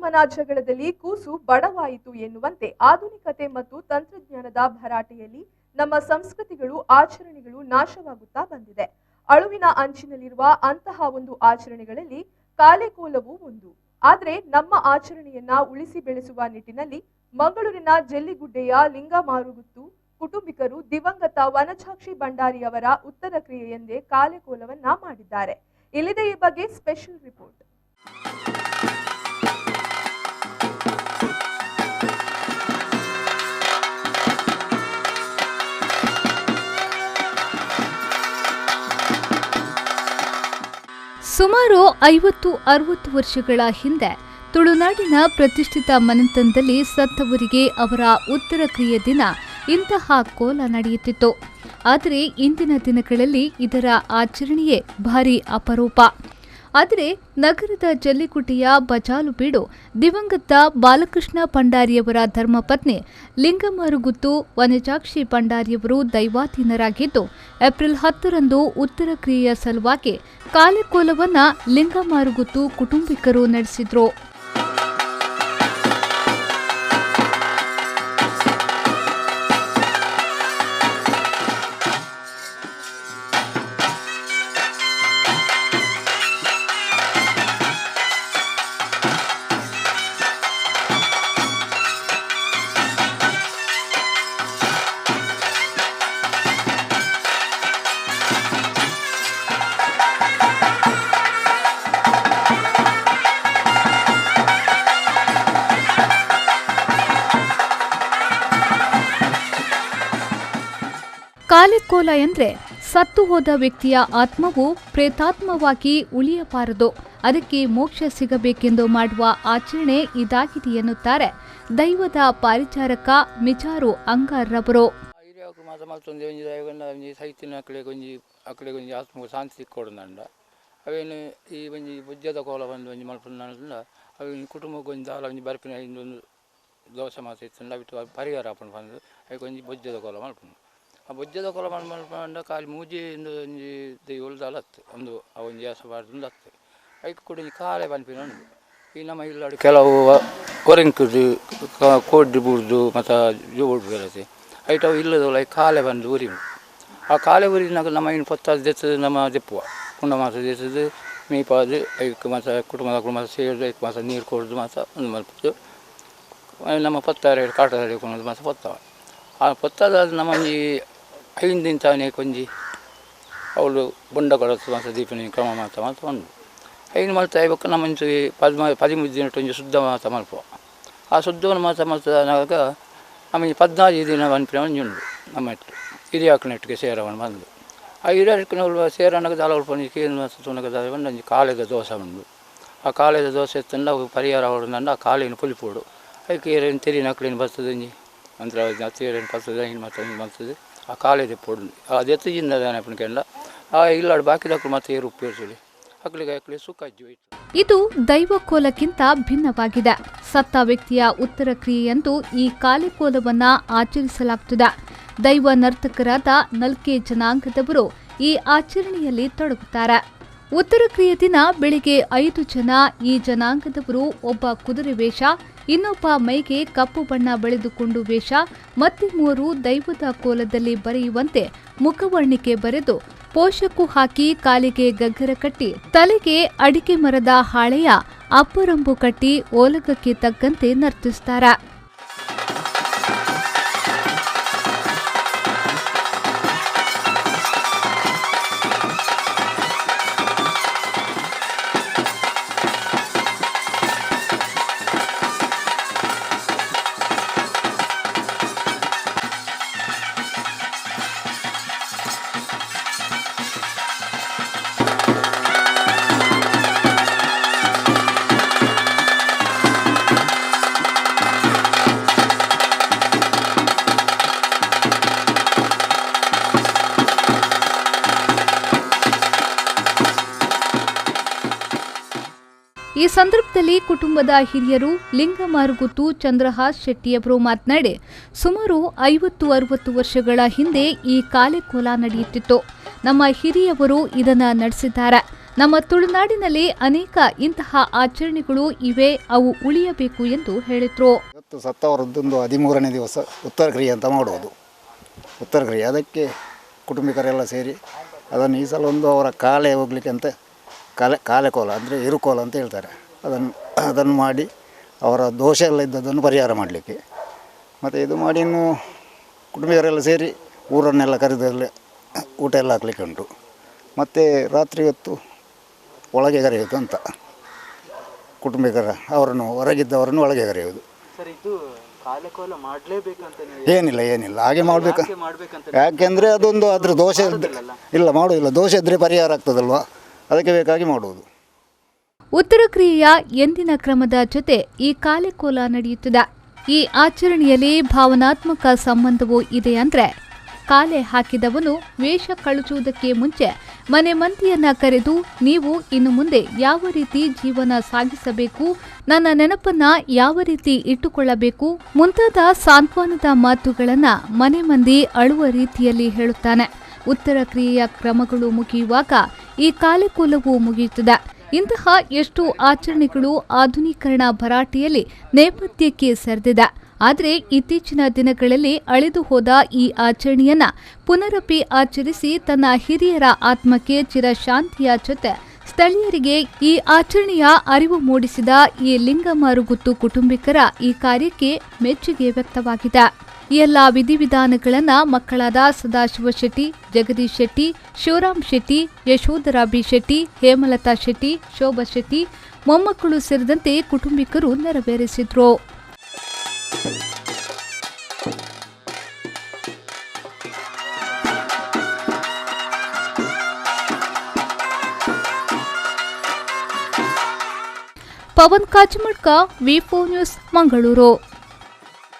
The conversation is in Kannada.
ಅಪ್ಪನ ಜಗಳದಲ್ಲಿ ಕೂಸು ಬಡವಾಯಿತು ಎನ್ನುವಂತೆ ಆಧುನಿಕತೆ ಮತ್ತು ತಂತ್ರಜ್ಞಾನದ ಭರಾಟೆಯಲ್ಲಿ ನಮ್ಮ ಸಂಸ್ಕೃತಿಗಳು ಆಚರಣೆಗಳು ನಾಶವಾಗುತ್ತಾ ಬಂದಿದೆ. ಅಳುವಿನ ಅಂಚಿನಲ್ಲಿರುವ ಅಂತಹ ಒಂದು ಆಚರಣೆಗಳಲ್ಲಿ ಕಾಲೆಕೋಲವು ಒಂದು. ಆದರೆ ನಮ್ಮ ಆಚರಣೆಯನ್ನ ಉಳಿಸಿ ಬೆಳೆಸುವ ನಿಟ್ಟಿನಲ್ಲಿ ಮಂಗಳೂರಿನ ಜೆಲ್ಲಿಗುಡ್ಡೆಯ ಲಿಂಗಮಾರುಗುತ್ತು ಕುಟುಂಬಿಕರು ದಿವಂಗತ ವನಜಾಕ್ಷಿ ಭಂಡಾರಿಯವರ ಉತ್ತರ ಕ್ರಿಯೆಯೆಂದೇ ಕಾಲೆಕೋಲವನ್ನ ಮಾಡಿದ್ದಾರೆ. ಇಲ್ಲಿದೆ ಈ ಬಗ್ಗೆ ಸ್ಪೆಷಲ್ ರಿಪೋರ್ಟ್. ಸುಮಾರು 50-60 ವರ್ಷಗಳ ಹಿಂದೆ ತುಳುನಾಡಿನ ಪ್ರತಿಷ್ಠಿತ ಮನೆತನದಲ್ಲಿ ಸತ್ತವರಿಗೆ ಅವರ ಉತ್ತರ ಕ್ರಿಯೆ ದಿನ ಇಂತಹ ಕೋಲ ನಡೆಯುತ್ತಿತ್ತು. ಆದರೆ ಇಂದಿನ ದಿನಗಳಲ್ಲಿ ಇದರ ಆಚರಣೆಯೇ ಭಾರಿ ಅಪರೂಪ. ಆದರೆ ನಗರದ ಜಲ್ಲಿಗುಡ್ಡೆಯ ಬಜಾಲುಬೀಡು ದಿವಂಗತ ಬಾಲಕೃಷ್ಣ ಭಂಡಾರಿಯವರ ಧರ್ಮಪತ್ನಿ ಲಿಂಗಮಾರುಗುತ್ತು ವನಜಾಕ್ಷಿ ಭಂಡಾರಿಯವರು ದೈವಾಧೀನರಾಗಿದ್ದು ಏಪ್ರಿಲ್ 10ರಂದು ಉತ್ತರ ಕ್ರಿಯೆಯ ಸಲುವಾಗಿ ಕಾಲೆಕೋಲವನ್ನ ಲಿಂಗಮಾರುಗುತ್ತು ಕುಟುಂಬಿಕರು ನಡೆಸಿದ್ರು. ಕಾಲೆಕೋಲ ಎಂದ್ರೆ ಸತ್ತು ಹೋದ ವ್ಯಕ್ತಿಯ ಆತ್ಮವು ಪ್ರೇತಾತ್ಮವಾಗಿ ಉಳಿಯಬಾರದು, ಅದಕ್ಕೆ ಮೋಕ್ಷ ಸಿಗಬೇಕೆಂದು ಮಾಡುವ ಆಚರಣೆ ಇದಾಗಿದೆ ಎನ್ನುತ್ತಾರೆ ದೈವದ ಪಾರಿಚಾರಕ ಮಿಜಾರು ಅಂಗಾರರವರು. ಅವೇನು ಈ ಒಂಜಿ ಬುಜ್ಜದ ಕೋಲ ಬಂದು ಒಂಜಿ ಮಲ್ಪುಂಡ ಅವೇನು ಕುಟುಂಬಕ್ಕೆ ಒಂಜಿ ದಾಲ ಒಂಜಿ ಬರ್ಪಿನ ಇಂದೊಂದು ದೋಷ ಮಾಸ ಇತ್ತು ಬಿಟ್ಟು ಪರಿಹಾರ ಹಾಕೊಂಡು ಬಂದು ಅದಕ್ಕೆ ಒಂಜಿ ಬೊಜ್ಜದ ಕೋಲ ಮಲ್ಪುಂಡು. ಆ ಬೊಜ್ಜದ ಕೋಲ ಮಲ್ಪಂಡ ಖಾಲಿ ಮೂಜಿಯಿಂದ ಒಂಜಿ ದೈವಲ್ ದಾಲತ್ತು ಒಂದು ಆ ಒಂಜಿ ಹಸಬಾರ್ದು ಹತ್ತು ಅದಕ್ಕೆ ಕೂಡ ಕಾಲೆ ಬಂಪಿನ ಉಂಡು. ಈ ನಮ್ಮ ಇಲ್ಲಾಡು ಕೆಲವು ಕೊರೆಂಕುದು ಕೋಡ್ರಿ ಬುಡ್ದು ಮತ್ತು ಜೋಡು ಕೆಲಸ ಐಟವು ಇಲ್ಲದಲ್ಲ ಕಾಲೆ ಬಂದು ಉರಿ. ಆ ಕಾಲೆ ಉರಿನಾಗ ನಮ್ಮ ಇನ್ನು ಪತ್ತಾದ ದೆತ್ತದು ನಮ್ಮ ದೆಪ್ಪುವ ಕುಂಡ ಮಾಸ ದೇಸದು ಮೇಪಾದು ಐಕ್ಕೆ ಮಾಸ ಕುಟುಂಬ ಸೇರಿದು ಐಕ್ಕೆ ಮಾಸ ನೀರು ಕೊಡೋದು ಮಾಸ ಒಂದು ಮಲ್ಪದ್ದು ನಮ್ಮ ಪತ್ತಾರ ಕಾಟದ ಹಿಡ್ಕೊಳೋದು ಮಾಸ ಪತ್ತಾವ. ಆ ಪತ್ತಾದ ನಮ್ಮ ಒಂಜಿ ಐಂದಿನ ತಾವನೆ ಕೊಂಜಿ ಅವಳು ಬೊಂಡ ಕೊಡೋದು ಮಾಸ ದೀಪನಿ ಕ್ರಮ ಮಾತ ಮಾತ ಒಂದು ಐದು ಮಲ್ತಾ ಇವಾಗ ನಮ್ಮ ಒಂಚು 13 ದಿನ ಒಂಜಿ ಶುದ್ಧ ಮಾತ ಮಲ್ಪುವ. ಆ ಶುದ್ಧವನ್ನು ಮಾತ ಮಲ್ತನಾಗ ನಮಗೆ 14 ದಿನ ಅನ್ಪಿನ ಒಂಜಿ ಉಂಡು ನಮ್ಮ ಇಟ್ಟು ಹಿರಿಯಾಕನೆಟ್ಟಿಗೆ ಸೇರವನ್ನು ಬಂದು ಆ ಹಿರಿಯಕ್ಕನವ್ರು ಸೇರನಾಗ ದಾಲ ಉಳ್ಪನಿ ಕೇನು ಮಾಸ ತುನಗ ಬಂದು ಒಂಜಿ ಕಾಲೆದ ದೋಷ ಉಂಡು. ಆ ಕಾಲೆದ ದೋಷ ಎತ್ತಂಡು ಅವು ಪರಿಹಾರ ಹೊಡೆದಂಡು ಆ ಕಾಲಿನ ಪುಲಿಪೋಡು ಅದಕ್ಕೆ ಏರೇನು ತೆರಿ ನಕ್ಲಿನ ಬರ್ತದೆ ಒಂಜಿ ಅಂದ್ರೆ ಹತ್ತಿರೇನು ಬರ್ತದೆ ಹಿಂಗೆ ಮತ್ತೆ ಹಿಂಗೆ ಬರ್ತದೆ ಆ ಕಾಲೆದ ಪೋಡು ಅದು ಎತ್ತಜಿಂದ ನೆನಪಿನ ಆ ಇಲ್ಲಾಡು ಬಾಕಿದಕ್ಕೂ ಮತ್ತೆ ಏರು ಉಪ್ಪೇರಿಸಲಿ ಅಕ್ಲಿಗೆ ಸುಖ ಅಜ್ಜಿ ಹೋಯ್ತು. ಇದು ದೈವಕೋಲಕ್ಕಿಂತ ಭಿನ್ನವಾಗಿದೆ. ಸತ್ತ ವ್ಯಕ್ತಿಯ ಉತ್ತರ ಕ್ರಿಯೆಯಂದು ಈ ಕಾಲೆಕೋಲವನ್ನ ಆಚರಿಸಲಾಗುತ್ತದೆ. ದೈವ ನರ್ತಕರಾದ ನಲ್ಕೆ ಜನಾಂಗದವರು ಈ ಆಚರಣೆಯಲ್ಲಿ ತೊಡಗುತ್ತಾರೆ. ಉತ್ತರ ಕ್ರಿಯೆ ದಿನ ಬೆಳಿಗ್ಗೆ 5 ಜನ ಈ ಜನಾಂಗದವರು ಒಬ್ಬ ಕುದುರೆ ವೇಷ, ಇನ್ನೊಬ್ಬ ಮೈಗೆ ಕಪ್ಪು ಬಣ್ಣ ಬಳಿದುಕೊಂಡು ವೇಷ, ಮತ್ತೆ 3 ದೈವದ ಕೋಲದಲ್ಲಿ ಬರೆಯುವಂತೆ ಮುಖವರ್ಣಿಕೆ ಬರೆದು ಪೋಷಕು ಹಾಕಿ ಕಾಲಿಗೆ ಗಗ್ಗರ ಕಟ್ಟಿ ತಲೆಗೆ ಅಡಿಕೆ ಮರದ ಹಾಳೆಯ ಅಪ್ಪರಂಬು ಕಟ್ಟಿ ಓಲಗಕ್ಕೆ ತಕ್ಕಂತೆ ನರ್ತಿಸ್ತಾರೆ. ಈ ಸಂದರ್ಭದಲ್ಲಿ ಕುಟುಂಬದ ಹಿರಿಯರು ಲಿಂಗಮಾರುಗುತ್ತು ಚಂದ್ರಹಾಸ್ ಶೆಟ್ಟಿಯವರು ಮಾತನಾಡಿ, ಸುಮಾರು 50-60 ವರ್ಷಗಳ ಹಿಂದೆ ಈ ಕಾಲೆಕೋಲ ನಡೆಯುತ್ತಿತ್ತು. ನಮ್ಮ ಹಿರಿಯವರು ಇದನ್ನ ನಡೆಸಿದ್ದಾರೆ. ನಮ್ಮ ತುಳುನಾಡಿನಲ್ಲಿ ಅನೇಕ ಇಂತಹ ಆಚರಣೆಗಳು ಇವೆ, ಅವು ಉಳಿಯಬೇಕು ಎಂದು ಹೇಳಿದರು. ಇವತ್ತು ಸತ್ತವರದ್ದೊಂದು 13ನೇ ದಿವಸ ಉತ್ತರ ಕ್ರಿಯೆ ಅಂತ ಮಾಡೋದು. ಉತ್ತರ ಕ್ರಿಯೆ ಅದಕ್ಕೆ ಕುಟುಂಬಿಕರೆಲ್ಲ ಸೇರಿ ಅದನ್ನು ಈ ಸಲ ಒಂದು ಅವರ ಕಾಲೆ ಹೋಗ್ಲಿಕ್ಕೆ ಅಂತ ಕಾಲೆ ಕೋಲ ಅಂದರೆ ಇರುಕೋಲ ಅಂತ ಹೇಳ್ತಾರೆ, ಅದನ್ನು ಮಾಡಿ ಅವರ ದೋಷ ಎಲ್ಲ ಇದ್ದದನ್ನು ಪರಿಹಾರ ಮಾಡಲಿಕ್ಕೆ. ಮತ್ತು ಇದು ಮಾಡಿ ಇನ್ನು ಕುಟುಂಬಿಕರೆಲ್ಲ ಸೇರಿ ಊರನ್ನೆಲ್ಲ ಕರೆದಲ್ಲಿ ಊಟ ಎಲ್ಲ ಹಾಕಲಿಕ್ಕೆ ಉಂಟು. ಮತ್ತು ರಾತ್ರಿ ಹೊತ್ತು ಒಳಗೆ ಕರೆಯೋದು ಅಂತ ಕುಟುಂಬಿಕರ ಅವರನ್ನು ಹೊರಗಿದ್ದವರನ್ನು ಒಳಗೆ ಕರೆಯೋದು. ಏನಿಲ್ಲ ಹಾಗೆ ಮಾಡಬೇಕು. ಯಾಕೆಂದರೆ ಅದೊಂದು ಅದ್ರ ದೋಷ ಇಲ್ಲ ಮಾಡೋದಿಲ್ಲ, ದೋಷ ಇದ್ದರೆ ಪರಿಹಾರ ಆಗ್ತದಲ್ವ, ಅದಕ್ಕೆ ಬೇಕಾಗಿ ಮಾಡುವುದು. ಉತ್ತರ ಕ್ರಿಯೆಯ ಎಂದಿನ ಕ್ರಮದ ಜೊತೆ ಈ ಕಾಲೆಕೋಲ ನಡೆಯುತ್ತದೆ. ಈ ಆಚರಣೆಯಲ್ಲಿ ಭಾವನಾತ್ಮಕ ಸಂಬಂಧವೂ ಇದೆ. ಅಂದರೆ ಕಾಲೆ ಹಾಕಿದವನು ವೇಷ ಕಳುಚುವುದಕ್ಕೆ ಮುಂಚೆ ಮನೆ ಮಂದಿಯನ್ನ ಕರೆದು, ನೀವು ಇನ್ನು ಮುಂದೆ ಯಾವ ರೀತಿ ಜೀವನ ಸಾಗಿಸಬೇಕು, ನನ್ನ ನೆನಪನ್ನ ಯಾವ ರೀತಿ ಇಟ್ಟುಕೊಳ್ಳಬೇಕು ಮುಂತಾದ ಸಾಂತ್ವನದ ಮಾತುಗಳನ್ನು ಮನೆ ಮಂದಿ ಅಳುವ ರೀತಿಯಲ್ಲಿ ಹೇಳುತ್ತಾನೆ. ಉತ್ತರ ಕ್ರಿಯೆಯ ಕ್ರಮಗಳು ಮುಗಿಯುವಾಗ ಈ ಕಾಲೆಕೋಲವು ಮುಗಿಯುತ್ತದೆ. ಇಂತಹ ಎಷ್ಟು ಆಚರಣೆಗಳು ಆಧುನೀಕರಣ ಭರಾಟೆಯಲ್ಲಿ ನೇಪಥ್ಯಕ್ಕೆ ಸರಿದಿದೆ. ಆದರೆ ಇತ್ತೀಚಿನ ದಿನಗಳಲ್ಲಿ ಅಳಿದು ಹೋದ ಈ ಆಚರಣೆಯನ್ನ ಪುನರಪಿ ಆಚರಿಸಿ ತನ್ನ ಹಿರಿಯರ ಆತ್ಮಕ್ಕೆ ಚಿರಶಾಂತಿಯ ಜೊತೆ ಸ್ಥಳೀಯರಿಗೆ ಈ ಆಚರಣೆಯ ಅರಿವು ಮೂಡಿಸಿದ ಈ ಲಿಂಗಮಾರುಗುತ್ತು ಕುಟುಂಬಿಕರ ಈ ಕಾರ್ಯಕ್ಕೆ ಮೆಚ್ಚುಗೆ ವ್ಯಕ್ತವಾಗಿದೆ. ಈ ಎಲ್ಲ ವಿಧಿವಿಧಾನಗಳನ್ನು ಮಕ್ಕಳಾದ ಸದಾಶಿವ ಶೆಟ್ಟಿ, ಜಗದೀಶ್ ಶೆಟ್ಟಿ, ಶಿವರಾಮ್ ಶೆಟ್ಟಿ, ಯಶೋಧರಾ ಬಿ ಶೆಟ್ಟಿ, ಹೇಮಲತಾ ಶೆಟ್ಟಿ, ಶೋಭಾ ಶೆಟ್ಟಿ ಮೊಮ್ಮಕ್ಕಳು ಸೇರಿದಂತೆ ಕುಟುಂಬಿಕರು ನೆರವೇರಿಸಿದ್ರು. ಪವನ್ ಕಾಚಮಡ್ಕ, ವಿ4 ನ್ಯೂಸ್, ಮಂಗಳೂರು.